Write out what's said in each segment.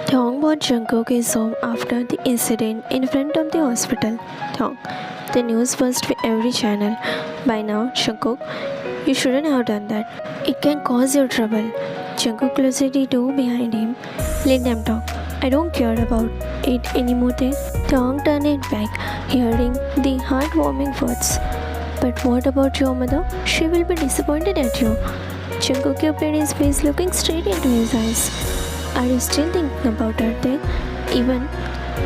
Thong brought Jungkook is home after the incident in front of the hospital. Thong. The news burst with every channel. By now, Jungkook, you shouldn't have done that. It can cause you trouble. Jungkook closed the door behind him. Let them talk. I don't care about it anymore. Thong turned it back, hearing the heartwarming words. But what about your mother? She will be disappointed at you. Jungkook kept his face looking straight into his eyes. Are you still thinking about her then? Even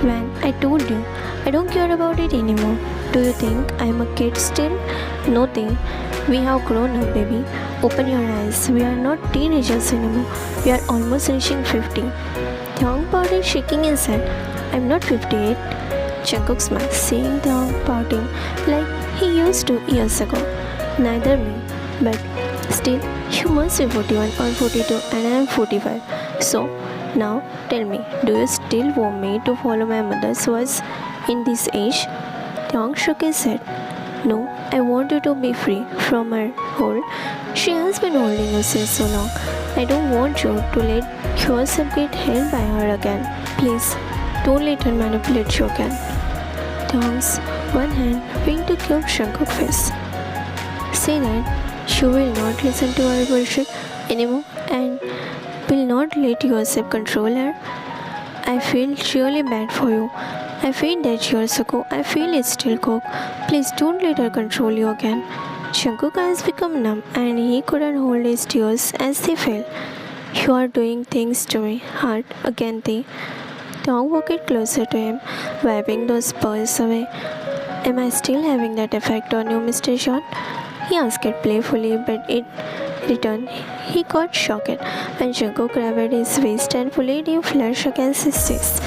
when I told you I don't care about it anymore. Do you think I'm a kid still? No thing. We have grown up, baby. Open your eyes. We are not teenagers anymore. We are almost reaching 50. Thong pouted, shaking his head. I'm not 58. Jungkook smiled, seeing Thong pouting like he used to years ago. Neither me. But still, you must be 41 or 42 and I am 45. So, now tell me, do you still want me to follow my mother's voice in this age? Thong shook his head. No, I want you to be free from her hold. She has been holding you since so long. I don't want you to let yourself get held by her again. Please, don't let her manipulate you again. Thong's one hand went to cube Jungkook's face. Say that you will not listen to her bullshit anymore and will not let yourself control her. I feel really bad for you. I feel that years ago. I feel it still, Coke. Please don't let her control you again. Jungkook's eyes become numb and he couldn't hold his tears as they fell. You are doing things to me, heart, again they. Thong walked closer to him, wiping those pearls away. Am I still having that effect on you, Mr. John? He asked it playfully, but it returned. He got shocked when Jungkook grabbed his waist and pulled him flush against his chest.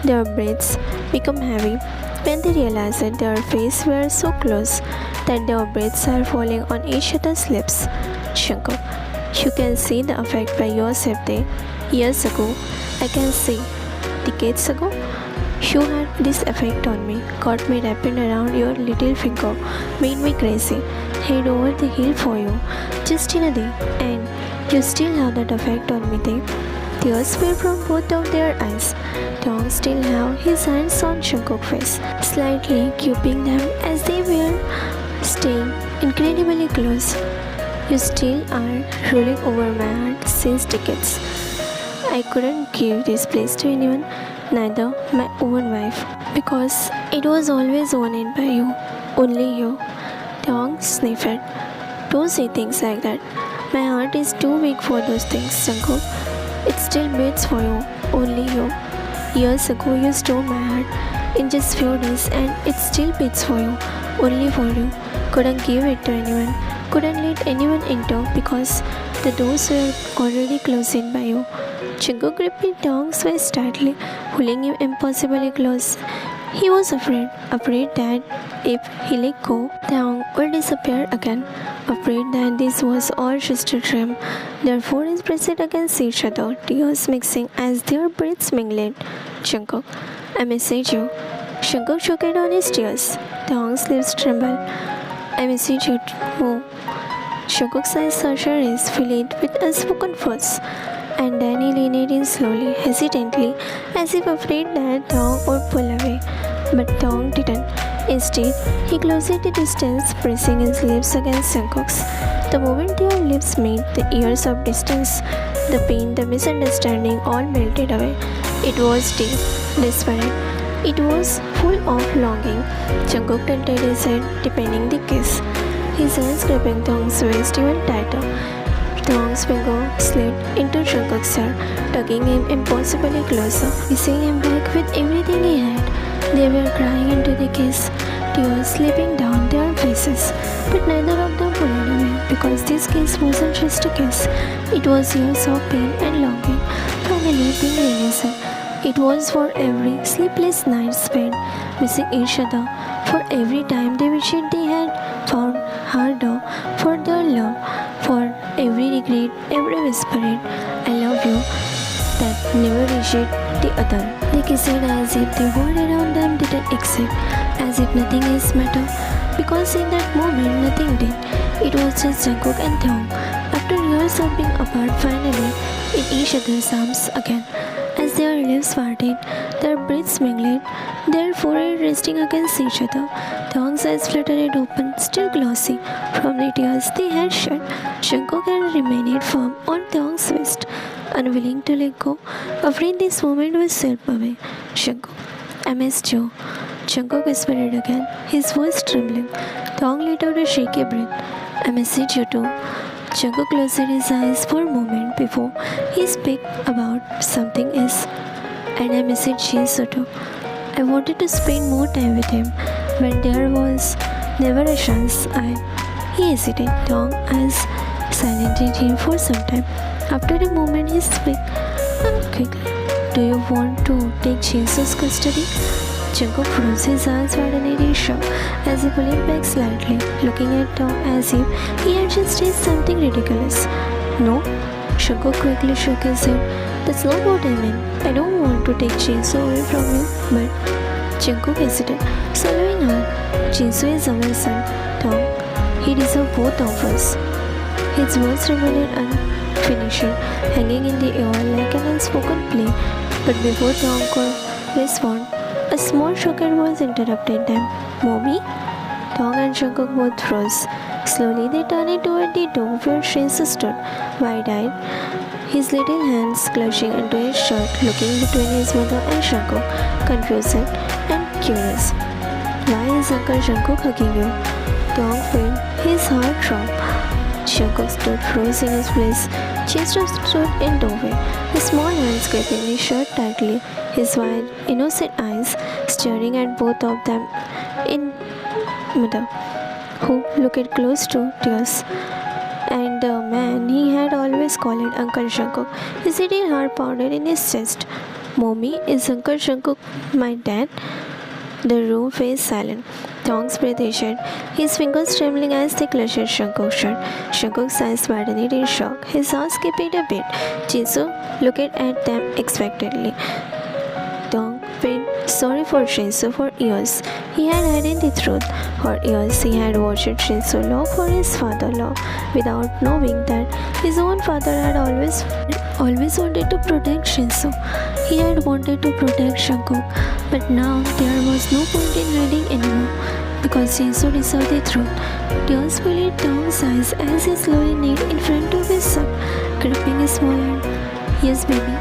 Their breaths became heavy when they realized that their faces were so close that their breaths are falling on each other's lips. Jungkook, you can see the effect by yourself there. Years ago, I can see. Decades ago, you had this effect on me, got me wrapped around your little finger, made me crazy, head over the hill for you, just in a day, and you still have that effect on me there. Tears fell from both of their eyes. Thong still had his hands on Jungkook's face, slightly cupping them as they were staying incredibly close. You still are ruling over my heart since decades. I couldn't give this place to anyone, neither my own wife, because it was always wanted by you, only you. Thong sniffed. Don't say things like that. My heart is too weak for those things, Jungkook. It still beats for you, only you. Years ago, you stole my heart in just few days, and it still beats for you, only for you. Couldn't give it to anyone, couldn't let anyone enter because the doors were already closed by you. Jungkook gripped Thong's waist tightly, pulling him impossibly close. He was afraid that if he let go, Thong would disappear again, afraid that this was all just a dream. Their foreheads pressed against each other, tears mixing as their breaths mingled. Jungkook, I message you. Jungkook choked on his tears. Thong's lips trembled. I message you more. Jungkook's eyes searched his, filled with unspoken words. And then he leaned in slowly, hesitantly, as if afraid that Thong would pull away. But Thong didn't. Instead, he closed the distance, pressing his lips against Jungkook's. The moment their lips met, the years of distance, the pain, the misunderstanding all melted away. It was deep, desperate. It was full of longing. Jungkook tilted his head, deepening the kiss. His hands gripping Thong's waist even tighter. Thong's finger slid into Jungkook's hair, tugging him impossibly closer, kissing him back with everything he had. They were crying into the kiss, tears slipping down their faces. But neither of them pulled away, because this kiss wasn't just a kiss. It was years of pain and longing, finally being released. It was for every sleepless night spent missing each other, for every time they wished they had found harder for their love, for every regret, every whispered, I love you, that never reached the other. They kissed as if the world around them didn't exist, as if nothing else mattered, because in that moment nothing did. It was just Jungkook and Thong, after years of being apart, finally in each other's arms again, as their lips parted, their breaths mingled, their foreheads resting against each other. Thong's eyes fluttered open, still glossy from the tears they had shed. Jungkook had remained firm on Thong's waist, unwilling to let go, afraid this moment would slip away. Jungkook, I missed you. Jungkook whispered again, his voice trembling. Thong let out a shaky breath. I messaged you too. Jungkook closed his eyes for a moment before he spoke about something else. And I messaged Jisoo too. I wanted to spend more time with him, but there was never a chance. He hesitated. Thong eyes silently him for some time. After a moment, he spoke quickly. Do you want to take Jisoo's custody? Jungkook froze his eyes widened in shock as he pulled back slightly, looking at Thong as if he had just said something ridiculous. No, Jungkook quickly shook his head. That's not what I mean. I don't want to take Jisoo away from you, but Jungkook hesitated, swallowing hard. Jisoo is our son, Thong. He deserves both of us. His words remained unfinished, hanging in the air like an unspoken plea. But before Thong could respond, a small shocker was interrupted them. Mommy? Thong and Jungkook both froze. Slowly they turned toward the door where Shinsu stood, wide-eyed, his little hands clutching into his shirt, looking between his mother and Jungkook, confused and curious. Why is Uncle Jungkook hugging you? Thong felt his heart drop. Jungkook stood froze in his place. Jisoo stood in doorway, his small hands gripping his shirt tightly, his wide, innocent eyes staring at both of them in mother, who looked close to tears. And the man he had always called Uncle Jungkook, his little heart pounded in his chest. Mommy, is Uncle Jungkook my dad? The room fell silent. Thong's breath issued, his fingers trembling as they clutched at Jungkook's shirt. Jungkook's eyes widened in shock, his heart skipped a beat. Jisoo looked at them expectantly. Thong felt sorry for Jisoo for years. He had hidden the truth. For years he had watched Jisoo long for his father-in-law without knowing that his own father had always wanted to protect Jisoo. He had wanted to protect Jungkook, but now there was no point in hiding anymore because Jisoo deserved the truth. Tears filled Thong's eyes as he slowly knelt in front of his son, gripping his small hand. Yes, baby.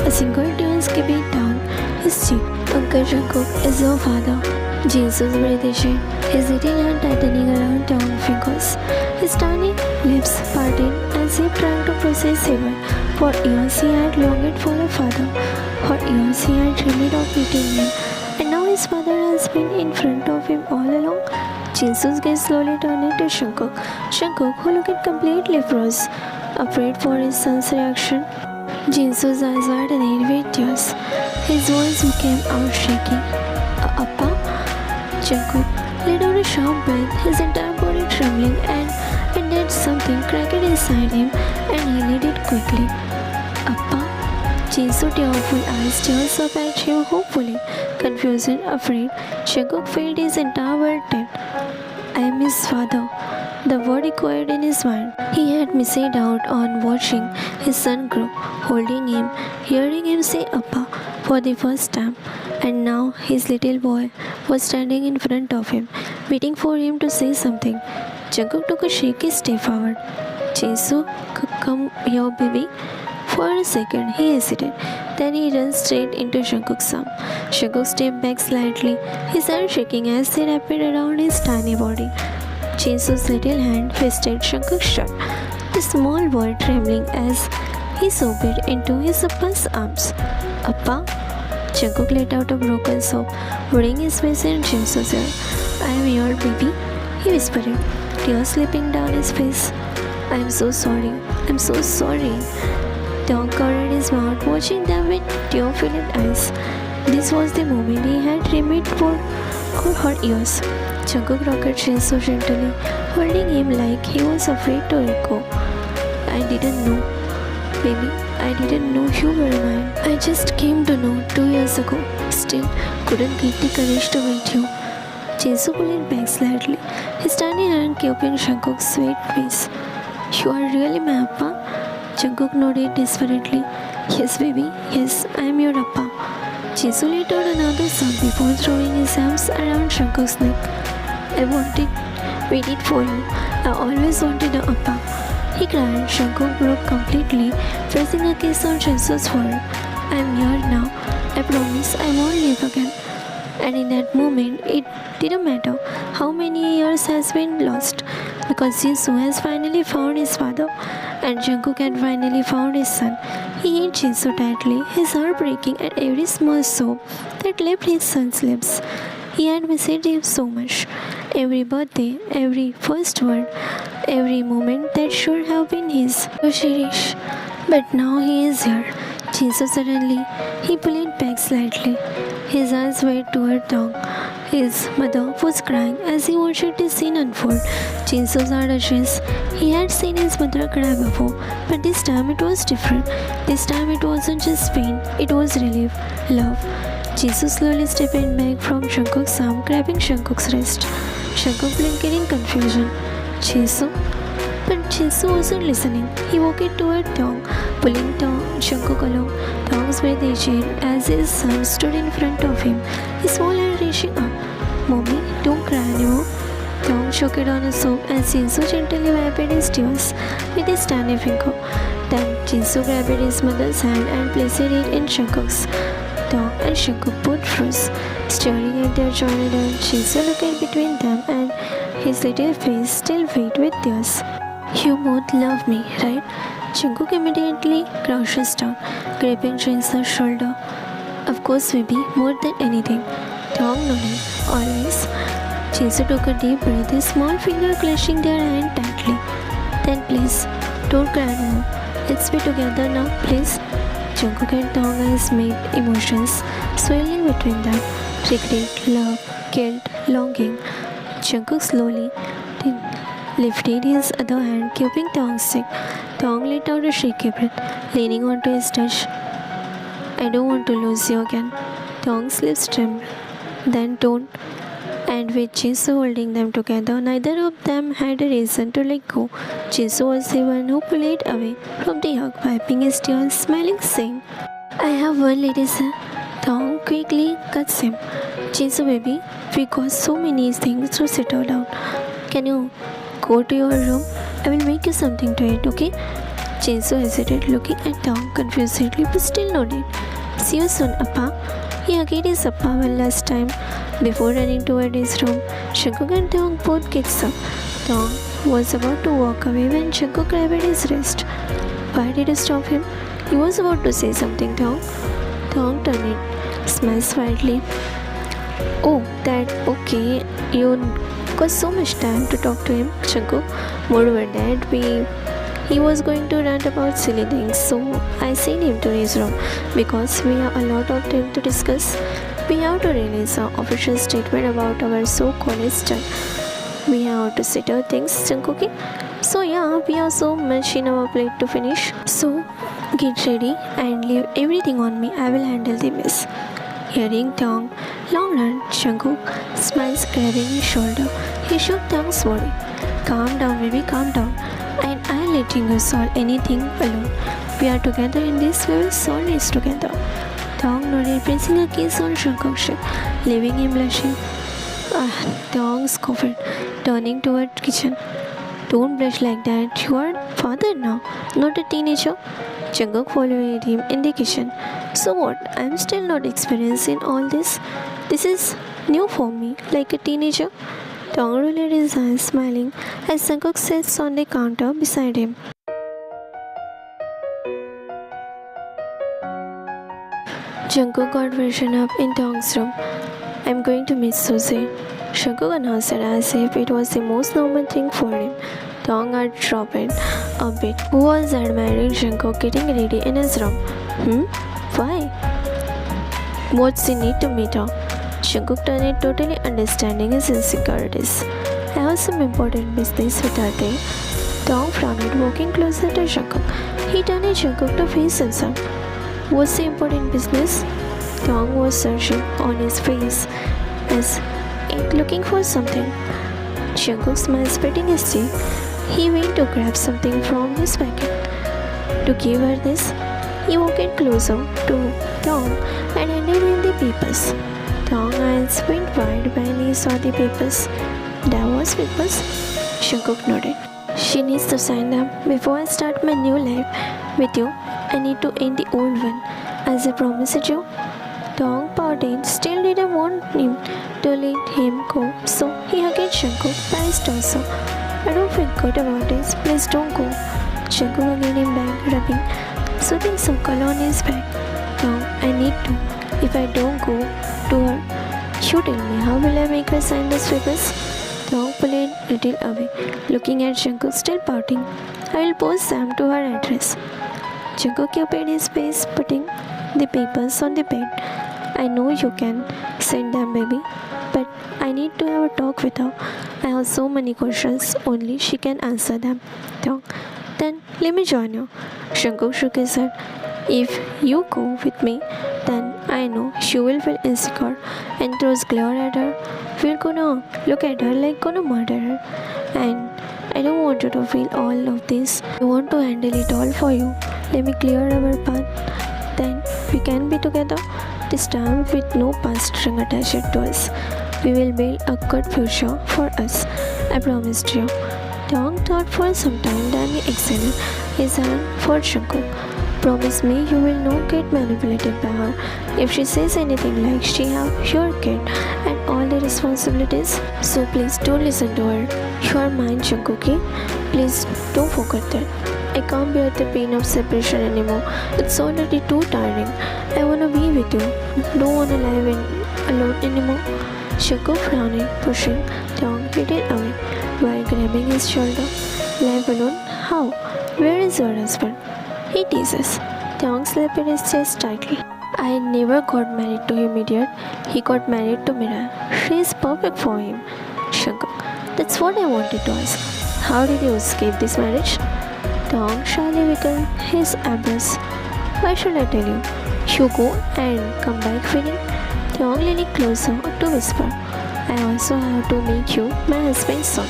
A single tear skipped down his cheek. Uncle Jungkook is your father. Jisoo's breath issued, his little hand tightening around Thong's fingers. His tiny lips parted as if trying to process heaven. For years he had longed for a father. For years he had dreamed of meeting him. And now his father has been in front of him all along. Jisoo's gaze slowly turned to Jungkook. Jungkook, who looked completely froze, afraid for his son's reaction. Jisoo's eyes widened with tears. His voice became out shaking. Appa? Jungkook let out a sharp breath, his entire body trembling, and then something cracked inside him, and he let it quickly. Appa? Jisoo's tearful eyes stared up at him hopefully, confused and afraid. Jungkook felt his entire world turn. I am his father. The word echoed in his mind. He had missed out on watching his son grow, holding him, hearing him say Appa for the first time. And now his little boy was standing in front of him, waiting for him to say something. Jungkook took a shaky step forward. Jisoo, come here, baby. For a second, he hesitated. Then he ran straight into Jungkook's arm. Jungkook stepped back slightly, his hands shaking as they wrapped around his tiny body. Jisoo's little hand twisted Jungkook's shirt, the small boy trembling as he sobbed into his Appa's arms. Appa? Jungkook let out a broken sob, burying his face in Jisoo's ear. I am your baby, he whispered, tears slipping down his face. I am so sorry. I'm so sorry. Thong covered his mouth, watching them with tear-filled eyes. This was the moment he had dreamed for her years. Jungkook rocked Jisoo gently, holding him like he was afraid to let go. I didn't know, baby. I didn't know you were mine. I just came to know 2 years ago. Still, couldn't get the courage to meet you. Jisoo pulled back slightly, his tiny hand cupping Jungkook's sweet face. You are really my Appa? Jungkook nodded desperately. Yes, baby. Yes, I am your appa. Jisoo let out another sound before throwing his arms around Shankuk's neck. I waited for you. I always wanted a appa. He cried. Shankuk broke completely, pressing a kiss on Jisoo's forehead. I am here now. I promise I won't leave again. And in that moment, it didn't matter how many years has been lost, because Jisoo has finally found his father, and Jungkook had finally found his son. He held Jisoo tightly, his heart breaking at every small sob that left his son's lips. He had missed him so much. Every birthday, every first word, every moment that should have been his. So Shirish. But now he is here. Jisoo suddenly, he pulled back slightly. His eyes went toward Dong. His mother was crying as he watched this scene unfold. Jisoo's heart adjusted. He had seen his mother cry before, but this time it was different. This time it wasn't just pain, it was relief, love. Jisoo slowly stepped back from Jungkook's arm, grabbing Jungkook's wrist. Jungkook blinked in confusion. Jisoo? But Jisoo wasn't listening. He walked toward Dong, pulling Jungkook along. Dong's breath aged as his son stood in front of him, his small hand reaching up. Mommy, don't cry anymore. Dong choked on a sob as Jisoo gently wiped his tears with his tiny finger. Then Jisoo grabbed his mother's hand and placed it in Jungkook's. Dong and Jungkook both froze, staring at their joined hand. Jisoo looked between them, and his little face still wet with tears. You both love me, right? Jungkook immediately crouches down, gripping Jisoo's shoulder. Of course, baby, more than anything. Dong nodded. Always. Jisoo took a deep breath, his small finger clutching their hand tightly. Then please, don't cry anymore. Let's be together now, please. Jungkook and Dong eyes made emotions swelling between them. Regret, love, guilt, longing. Jungkook slowly lifted his other hand, keeping Dong's cheek. Dong let out a shaky breath, leaning onto his touch. I don't want to lose you again. Dong's lips trembled. Then don't. And with Jisoo holding them together, neither of them had a reason to let go. Jisoo was the one who pulled away from the hug, wiping his tears, smiling, saying, I have one lady, sir. Dong quickly cuts him. Jisoo, baby, we got so many things to settle down. Can you go to your room? I will make you something to eat, okay? Jisoo hesitated, looking at Dong confusedly, but still nodded. See you soon, Appa. He hugged his Appa one last time before running toward his room. Jungkook and Dong both kissed up. Dong was about to walk away when Jungkook grabbed his wrist. Why did you stop him? He was about to say something, Dong. Dong turned it, smiled slightly. Oh, that okay. You got so much time to talk to him, Jungkook. Moreover, that he was going to rant about silly things, so I sent him to his room because we have a lot of things to discuss. We have to release an official statement about our so-called stunt. We have to settle things, Jungkook. So yeah, we have so much in our plate to finish. So get ready and leave everything on me. I will handle the mess. Hearing Dong long run, Jungkook smiles, grabbing his shoulder. He shook Dong's body. Calm down, baby, calm down. And I'm letting you solve anything alone. We are together in this, we will solve this together. Dong nodded, pressing a kiss on Jungkook's cheek, leaving him blushing. Dong scoffed, turning toward kitchen. Don't blush like that. You are father now, not a teenager. Jungkook followed him in the kitchen. So what? I'm still not experienced in all this. This is new for me, like a teenager. Dong rolled his eyes, smiling, as Jungkook sits on the counter beside him. Jungkook got freshened up in Dong's room. I'm going to miss Suzy. Jungkook announced it as if it was the most normal thing for him. Dong had dropped a bit. Who was admiring Jungkook getting ready in his room? Why? What's the need to meet her? Jungkook turned it, totally understanding his insecurities. I have some important business with her day. Dong frowned, walking closer to Jungkook. He turned Jungkook to face himself. What's the important business? Dong was searching on his face as if looking for something. Jungkook smiled, spitting his cheek. He went to grab something from his packet. To give her this, He walked closer to Tom and handed him the papers. Tom's eyes went wide when he saw the papers. Divorce papers? Jungkook nodded. She needs to sign them before I start my new life with you. I need to end the old one, as I promised you. Tom pouted, still didn't want him to let him go, so he hugged Jungkook by his torso. I don't feel good about this. Please don't go. Jungkook hugged him back, rubbing soothing circle on his back. Tom, I need to. If I don't go to her, you tell me, how will I make her sign those papers? Tom pulled a little away, looking at Jungkook still pouting. I will post them to her address. Jungkook copied his face, putting the papers on the bed. I know you can send them, baby, but I need to have a talk with her. I have so many questions, only she can answer them. Tom, then let me join you. Jungkook shook his head. If you go with me, then I know she will feel insecure and throws glare at her. We're gonna look at her like gonna murder her. And I don't want you to feel all of this. I want to handle it all for you. Let me clear our path. Then we can be together. This time with no past string attached to us. We will build a good future for us. I promised you. Dong thought for some time, then he extended his hand for Jungkook. Promise me you will not get manipulated by her. If she says anything like she have your kid and all the responsibilities, so please don't listen to her. You are mine, Jungkook. Please don't forget that. I can't bear the pain of separation anymore. It's already too tiring. I wanna be with you. Don't wanna live alone anymore. Jungkook frowning, pushing Dong little away while grabbing his shoulder. Live alone? How? Where is your husband? He teases. Dong slapped his chest tightly. I never got married to him, idiot. He got married to Mira. She is perfect for him. Jungkook. That's what I wanted to ask. How did you escape this marriage? Dong shyly wiggled his eyebrows. Why should I tell you? You go and come back feeling. Dong leaned closer to whisper. I also have to make you my husband's son.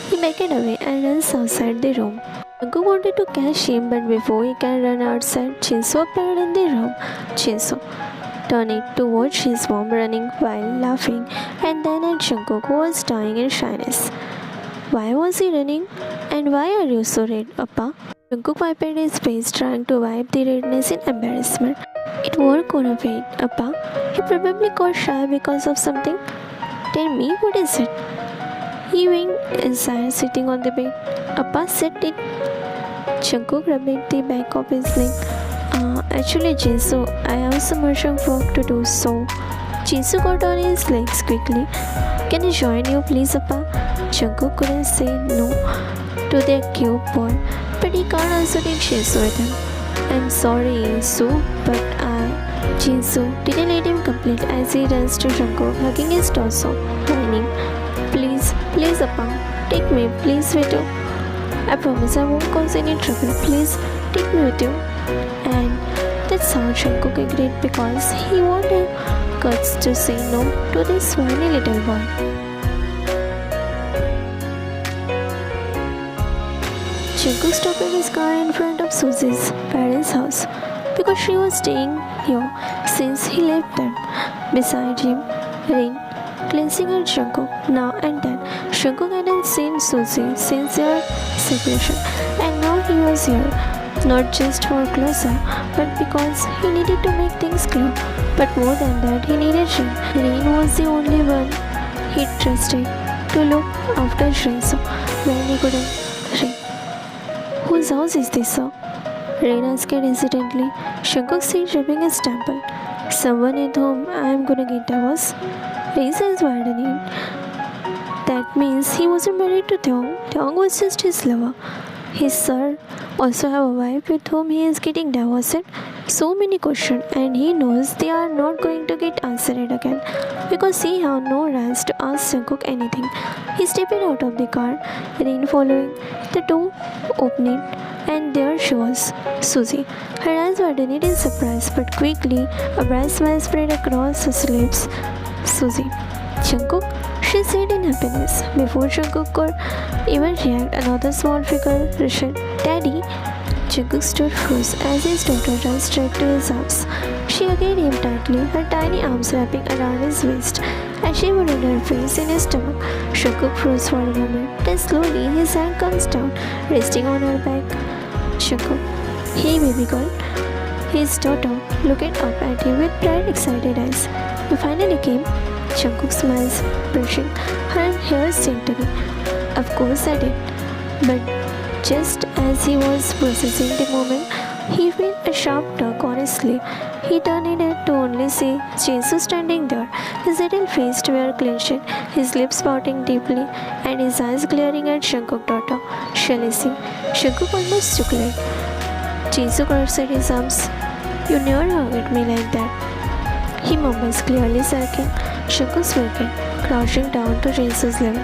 He backed away and runs outside the room. Jungkook wanted to catch him, but before he can run outside, Jinso appeared in the room. Jinso turned to watch his mom running while laughing, and then at Jungkook, who was dying in shyness. Why was he running? And why are you so red, Appa? Jungkook wiped his face, trying to wipe the redness in embarrassment. It won't gonna fade, Appa. You probably got shy because of something. Tell me, what is it? He went inside, sitting on the bed. Appa said it. Jungkook rubbed the back of his neck. Actually, Jinso, I have some urgent work to do, so. Jinso got on his legs quickly. Can I join you, please, Appa? Jungkook couldn't say no to their cute boy, but he can't also take Jinso with him. I'm sorry, Sue, but Jinso didn't let him complete as he runs to Jungkook, hugging his torso, whining. Please, Appa, take me, please, with you. I promise I won't cause any trouble. Please, take me with you. And that's how Jungkook agreed because he wanted guts to say no to this whiny little boy. Jungkook stopped his car in front of Susie's parents' house because she was staying here since he left them. Beside him, Rain, glancing at Jungkook now and then. Jungkook hadn't seen Susie since their separation, and now he was here, not just for closer, but because he needed to make things clear. But more than that, he needed Rain. Rain was the only one he trusted to look after Jinso when he couldn't. Rain. Whose house is this, sir? Rain asked hesitantly. Jungkook said, rubbing his temple. Someone at home. I am gonna get divorced. Rain's eyes widening. That means he wasn't married to Taeyong. Taeyong was just his lover. His sir also have a wife with whom he is getting divorced. So many questions, and he knows they are not going to get answered again because he have no rights to ask Jungkook anything. He stepped out of the car, Rain following. The door opening, and there she was, Susie. Her eyes widened in surprise, but quickly a bright smile spread across her lips. Susie. Jungkook, she said in happiness. Before Jungkook could even react, another small figure rushed. Daddy. Jungkook stood froze as his daughter ran straight to his arms. She hugged him tightly, her tiny arms wrapping around his waist as she buried her face in his stomach. Jungkook froze for a moment, then slowly his hand comes down, resting on her back. Jungkook, hey baby girl. His daughter looked up at him with bright, excited eyes. You finally came? Jungkook smiles, brushing her hair gently. Of course I did. But just as he was processing the moment, he felt a sharp tug on his sleeve. He turned his head to only see Jinsu standing there, his little face were clenched, his lips pouting deeply, and his eyes glaring at Jungkook's daughter, Shalici. Jungkook almost shook like. Jinsu crossed his arms. You never hugged me like that. He mumbles, clearly sulking. Jungkook's waking, crouching down to Jinsu's level.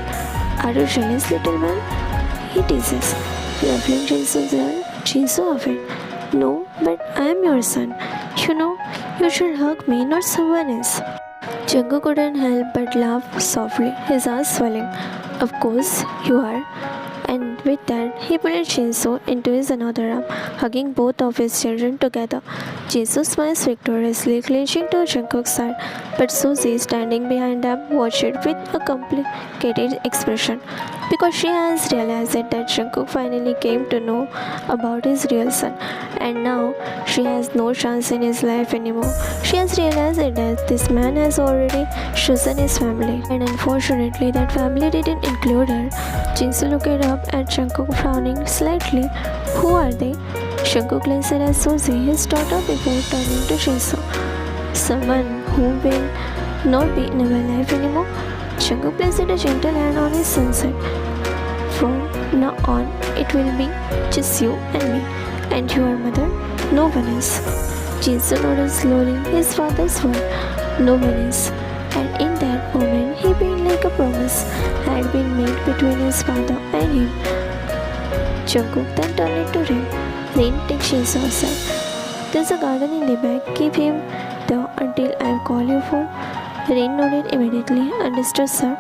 Are you jealous, little man? He teases, ruffling Jinsu's hair. Jinsu of it. No, but I am your son. You know, you should hug me, not someone else. Jungkook couldn't help but laugh softly, his eyes swelling. Of course, you are. And with that, he pulled Jinsu into his another arm, hugging both of his children together. Jinsu smiles victoriously, clinching to Jungkook's side, but Suzy, standing behind them, watched it with a complicated expression, because she has realized that Jungkook finally came to know about his real son, and now she has no chance in his life anymore. She has realized that this man has already chosen his family, and unfortunately, that family didn't include her. Jinsu looked up at Jungkook, frowning slightly. Who are they? Jungkook glanced at Suzy, his daughter, before turning to Jinsu. Someone who will not be in our life anymore. Jungkook placed a gentle hand on his son's head. From now on, it will be just you and me, and your mother, no one else. Jinsu nodded slowly, his father's word, no one else. And in that moment, he felt like a promise had been made between his father and him. Jungkook then turned it to Rain. Rain, take Jinsu aside. There's a garden in the back. Keep him there until I call you for. Rain nodded immediately. Understood, sir.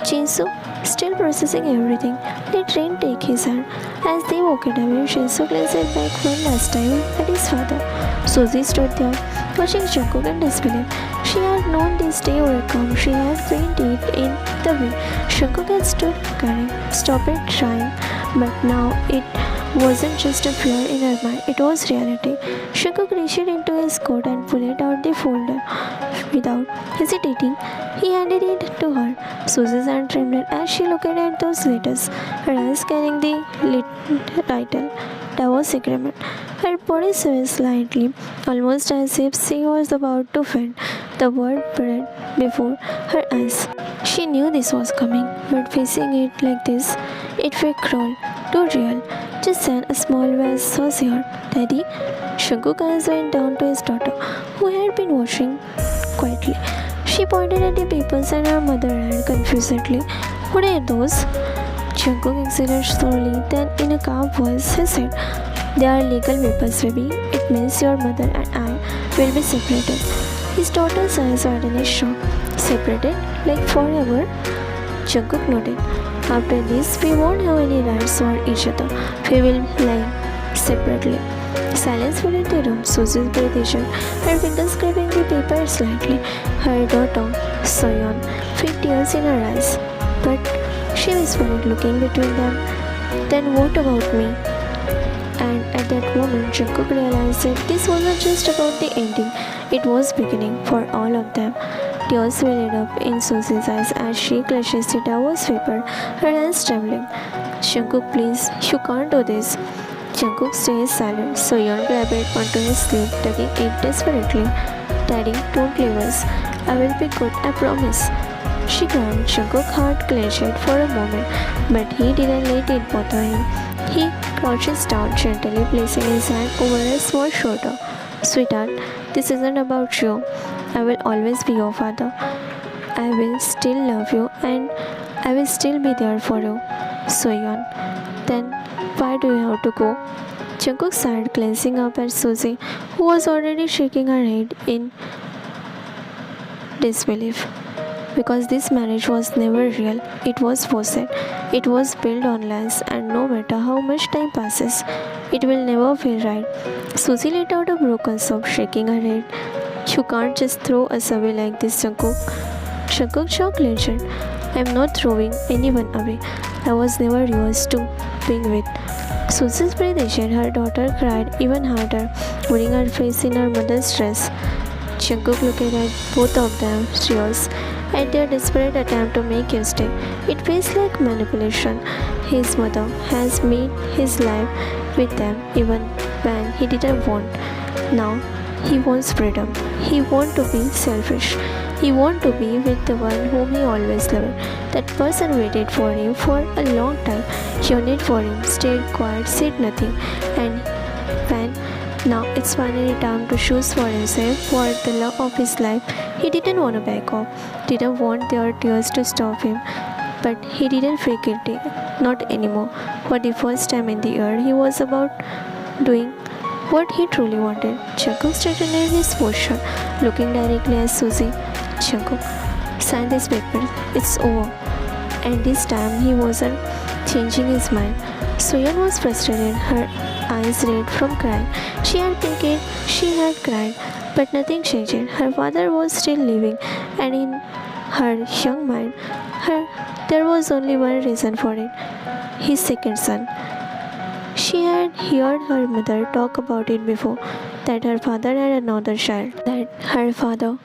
Jinsu, still processing everything, let Rain take his hand. As they walked away, Jinsu glanced back one last time at his father. Suzy stood there, watching Jungkook in disbelief. She had known this day would come. She had felt it in the way Jungkook had stood crying, stopped crying, but now it wasn't just a fear in her mind, it was reality. Jungkook reached into his coat and pulled out the folder. Without hesitating, he handed it to her. Susie's hand trembled as she looked at those letters, her eyes scanning the title, Divorce Agreement. Her body swayed slightly, almost as if she was about to faint. The word spread before her eyes. She knew this was coming, but facing it like this, it felt cruel, too real. Just then, a small voice was heard. Daddy? Jungkook's eyes went down to his daughter, who had been watching quietly. She pointed at the papers and her mother ran confusedly. What are those? Jungkook exhaled slowly, then in a calm voice, he said, They are legal papers, baby. It means your mother and I will be separated. His daughter's eyes were in a shock. Separated? Like forever? Jungkook nodded. After this, we won't have any rights for each other. We will live separately. Silence filled the room. Susie's breath issued, her fingers scraping the paper slightly. Her daughter, Soyeon, felt tears in her eyes. But she whispered, looking between them, Then what about me? And at that moment, Jungkook realized that this wasn't just about the ending, it was beginning for all of them. Tears welled up in Susie's eyes as she clutches the divorce paper, her hands trembling. Jungkook, please, you can't do this. Jungkook stays silent. Soyeon grabbed onto his sleeve, tugging it desperately. Daddy, don't leave us. I will be good, I promise. She cried. Jungkook's heart clenched for a moment, but he didn't let it bother him. He crouches down, gently placing his hand over her small shoulder. Sweetheart, this isn't about you. I will always be your father. I will still love you and I will still be there for you. Soyeon, then why do you have to go? Jungkook sighed, glancing up at Suzy, who was already shaking her head in disbelief. because this marriage was never real. It was forced. It was built on lies, and no matter how much time passes, it will never feel right. Susie let out a broken sob, shaking her head. You can't just throw us away like this, Jungkook. Jungkook shocked legend. I'm not throwing anyone away. I was never yours to being with. Susie's breath issued. Her daughter cried even harder, putting her face in her mother's dress. Jungkook looked at both of them, tears at their desperate attempt to make you stay. It feels like manipulation. His mother has made his life with them even when he didn't want. Now he wants freedom. He wants to be selfish. He wants to be with the one whom he always loved. That person waited for him for a long time, yearned for him, stayed quiet, said nothing, and when now it's finally time to choose for himself, for the love of his life, he didn't want to back off, didn't want their tears to stop him, but he didn't feel guilty, not anymore. For the first time in the year, he was about doing what he truly wanted. Jungkook straightened his posture, looking directly at Susie. Jungkook, sign this paper. It's over. And this time he wasn't changing his mind. Soyeon was frustrated, her eyes red from crying. She had picked, she had cried, but nothing changed. Her father was still living, and in her young mind, there was only one reason for it: his second son. She had heard her mother talk about it before, that her father had another child, that her father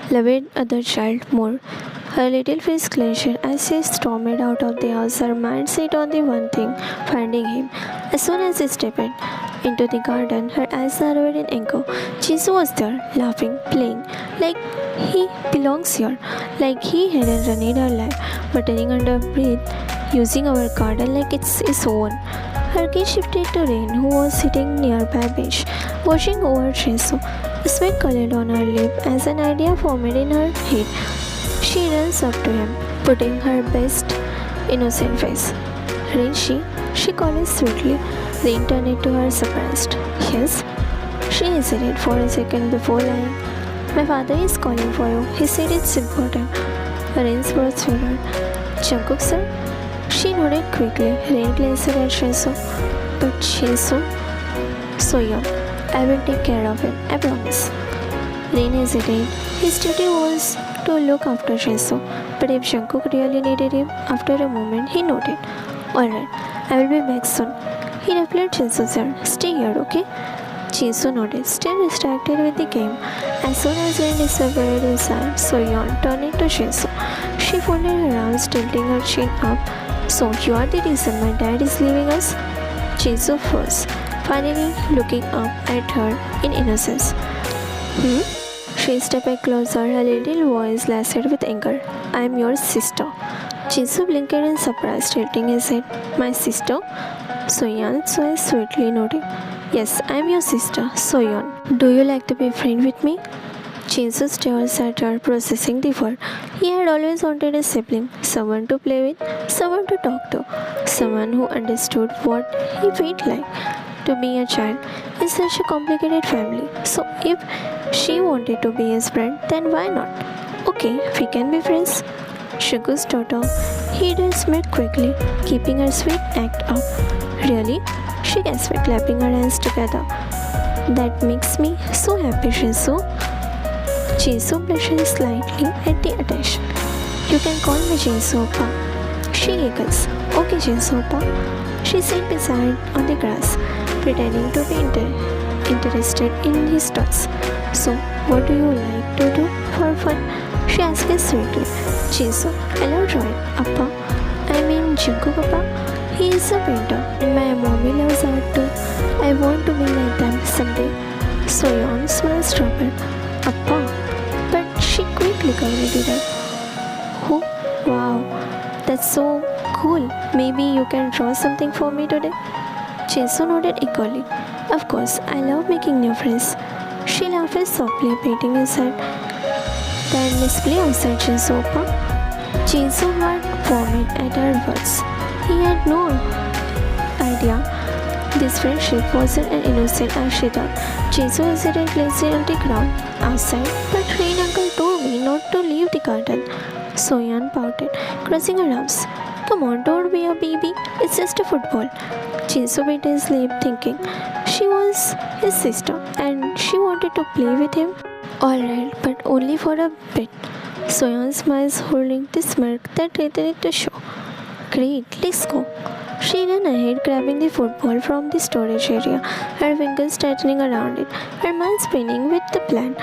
loved other child more. Her little face clenched as she stormed out of the house, her mind set on the one thing, finding him. As soon as she stepped into the garden, her eyes narrowed in anger. Jisoo was there, laughing, playing, like he belongs here, like he hadn't ruined her life, muttering under breath, using our garden like it's his own. Her gaze shifted to Rain, who was sitting nearby bench, watching over Jisoo. A smile colored on her lip as an idea formed in her head. She runs up to him, putting her best innocent face. Rain, she called sweetly. Rain turned it to her surprised. Yes? She hesitated for a second before lying. My father is calling for you. He said it's important. Rain's words filled. Jungkook, sir? She nodded quickly. Rain glanced at Jisoo. But Jisoo? So young. I will take care of him. I promise. Rain hesitated. His duty was to look after Jisoo, but if Jungkook really needed him, after a moment he nodded. Alright, I will be back soon. He replied, Jisoo sir, stay here, okay? Jisoo nodded, still distracted with the game. As soon as Rain disappeared inside, Soyeon turned to Jisoo. She folded her arms, tilting her chin up. So you are the reason my dad is leaving us? Jisoo froze, finally looking up at her in innocence. She stepped closer, her little voice lasted with anger. I am your sister. Jisoo blinked in surprise, tilting his head. My sister? Soyeon sweetly nodding. Yes, I am your sister, Soyeon. Do you like to be friend with me? Jisoo stared at her, processing the word. He had always wanted a sibling, someone to play with, someone to talk to, someone who understood what he felt like to be a child in such a complicated family. So if she wanted to be his friend, then why not? Okay, we can be friends. Jungkook's daughter hid her smile quickly, keeping her sweet act up. Really? She gasped, clapping her hands together. That makes me so happy, Jisoo. Jisoo blushed slightly at the attention. You can call me Jisoo Oppa. She giggles. Okay, Jisoo Oppa. She sat beside on the grass, pretending to be interested in his toys. So, what do you like to do for fun? She asked sweetly. Jisoo, I love drawing, Appa. I mean Jungkook Appa. He is a painter, and my mommy loves art too. I want to be like them someday. Soyeon smiled troubled. Appa. But she quickly corrected her. Oh, wow. That's so cool. Maybe you can draw something for me today? Jisoo nodded eagerly. Of course, I love making new friends. She laughed softly, patting his head. Then display outside Jisoo Oppa. Jisoo heart warmed at her words. He had no idea this friendship wasn't as innocent as she thought. Jisoo hesitated, glancing on the ground outside, but Rain uncle told me not to leave the garden. Soyeon pouted, crossing her arms. Come on, don't be a baby. It's just a football. Jinso bit his lip, thinking she was his sister and she wanted to play with him. Alright, but only for a bit. Soyeon smiles, holding the smirk that reiterated the show. Great, let's go. She ran ahead, grabbing the football from the storage area, her fingers tightening around it, her mind spinning with the plan.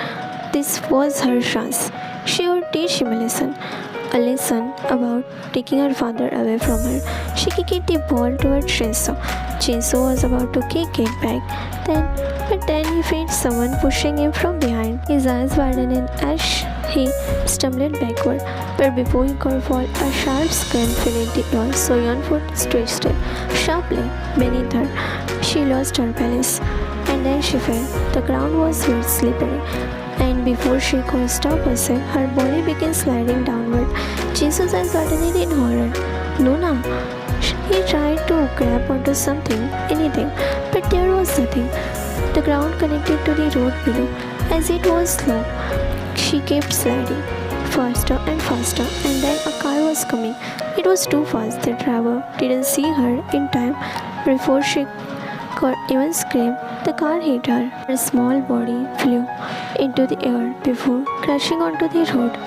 This was her chance. She would teach him a lesson about taking her father away from her. She kicked the ball toward Shinso. Shinso was about to kick it back, but then he felt someone pushing him from behind. His eyes widened as he stumbled backward, but before he could fall, a sharp scream filled the air. Soyeon's foot twisted sharply beneath her. She lost her balance, and then she fell. The ground was very slippery, and before she could stop herself, her body began sliding downward. Jesus eyes widened in horror. Luna! He tried to grab onto something, anything, but there was nothing. The ground connected to the road below. As it was slow, she kept sliding faster and faster, and then a car was coming. It was too fast. The driver didn't see her in time. Before she could even scream, the car hit her. Her small body flew into the air before crashing onto the road.